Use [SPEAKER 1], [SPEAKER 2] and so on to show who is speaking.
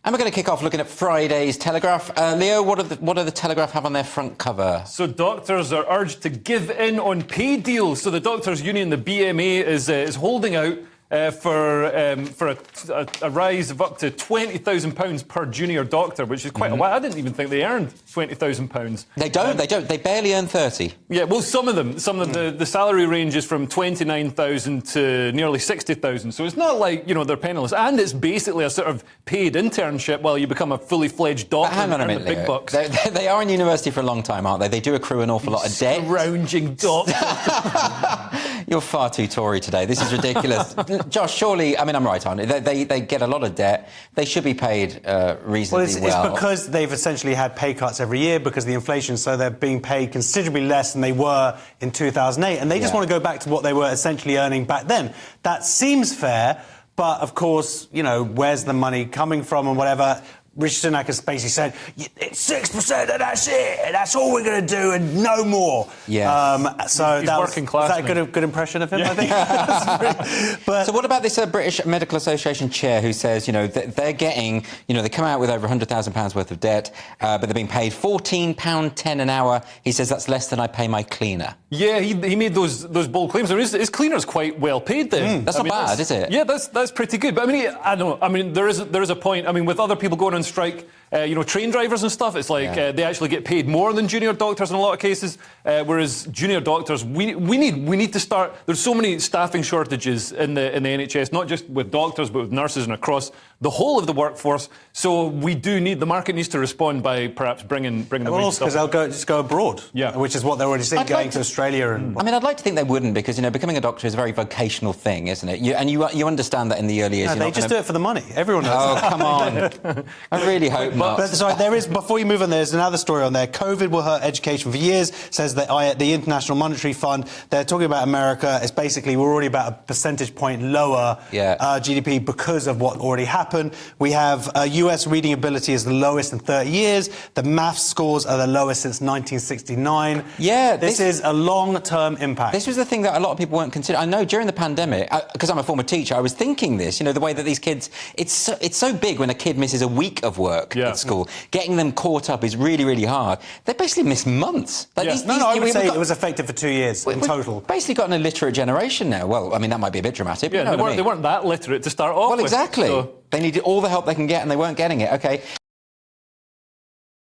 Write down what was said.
[SPEAKER 1] And we're going to kick off looking at Friday's Telegraph. Leo, what do the Telegraph have on their front cover?
[SPEAKER 2] So doctors are urged to give in on pay deals. So the doctors' union, the BMA, is holding out for a rise of up to £20,000 per junior doctor, which is quite a lot. I didn't even think they earned £20,000.
[SPEAKER 1] They don't. They barely earn 30.
[SPEAKER 2] Yeah, well, some of them. The salary ranges from 29,000 to nearly 60,000. So it's not like, they're penniless. And it's basically a sort of paid internship while you become a fully fledged doctor.
[SPEAKER 1] But hang on a minute,
[SPEAKER 2] the big bucks.
[SPEAKER 1] They are in university for a long time, aren't they? They do accrue an awful lot of debt.
[SPEAKER 2] Scrounging doctor.
[SPEAKER 1] You're far too Tory today. This is ridiculous. Josh, surely, I mean, I'm right, aren't they? They get a lot of debt. They should be paid reasonably well.
[SPEAKER 3] It's because they've essentially had pay cuts every year because of the inflation, so they're being paid considerably less than they were in 2008, and they just want to go back to what they were essentially earning back then. That seems fair, but of course, where's the money coming from and whatever. Rishi Sunak has basically said, it's 6% and that's it, and that's all we're going to do and no more.
[SPEAKER 1] Yeah.
[SPEAKER 2] So he's working class.
[SPEAKER 3] Is that a good impression of him, I think?
[SPEAKER 1] So what about this British Medical Association chair who says, they're getting, they come out with over £100,000 worth of debt, but they're being paid £14.10 an hour. He says that's less than I pay my cleaner.
[SPEAKER 2] Yeah, he made those bold claims. I mean, his cleaner's quite well paid then.
[SPEAKER 1] That's not bad, is it?
[SPEAKER 2] Yeah, that's pretty good. But I don't know. I mean, there is a point. I mean, with other people going on strike, train drivers and stuff, it's like they actually get paid more than junior doctors in a lot of cases. Whereas junior doctors, we need to start. There's so many staffing shortages in the NHS, not just with doctors but with nurses and across the whole of the workforce. So the market needs to respond by perhaps bringing the
[SPEAKER 3] well, also because they'll just go abroad, which is what they're already saying, going to Australia. And
[SPEAKER 1] I mean, I'd like to think they wouldn't, because becoming a doctor is a very vocational thing, isn't it? You understand that in the early years.
[SPEAKER 3] No, they just do it for the money. Everyone knows.
[SPEAKER 1] Oh, come on! I really hope not.
[SPEAKER 3] But sorry, before you move on, there's another story on there. COVID will hurt education for years, says the International Monetary Fund. They're talking about America. It's basically we're already about a percentage point lower GDP because of what already happened. We have US reading ability is the lowest in 30 years. The maths scores are the lowest since 1969.
[SPEAKER 1] Yeah,
[SPEAKER 3] this is a long-term impact.
[SPEAKER 1] This was the thing that a lot of people weren't considering. I know during the pandemic, because I'm a former teacher, I was thinking this. The way that these kids, it's so big when a kid misses a week of work at school. Getting them caught up is really, really hard. They basically miss months.
[SPEAKER 3] I would say it was effective for 2 years in total.
[SPEAKER 1] We've basically got an illiterate generation now. Well, I mean, that might be a bit dramatic.
[SPEAKER 2] Yeah,
[SPEAKER 1] but
[SPEAKER 2] they weren't that literate to start off with.
[SPEAKER 1] Well, exactly. So they needed all the help they can get, and they weren't getting it. OK.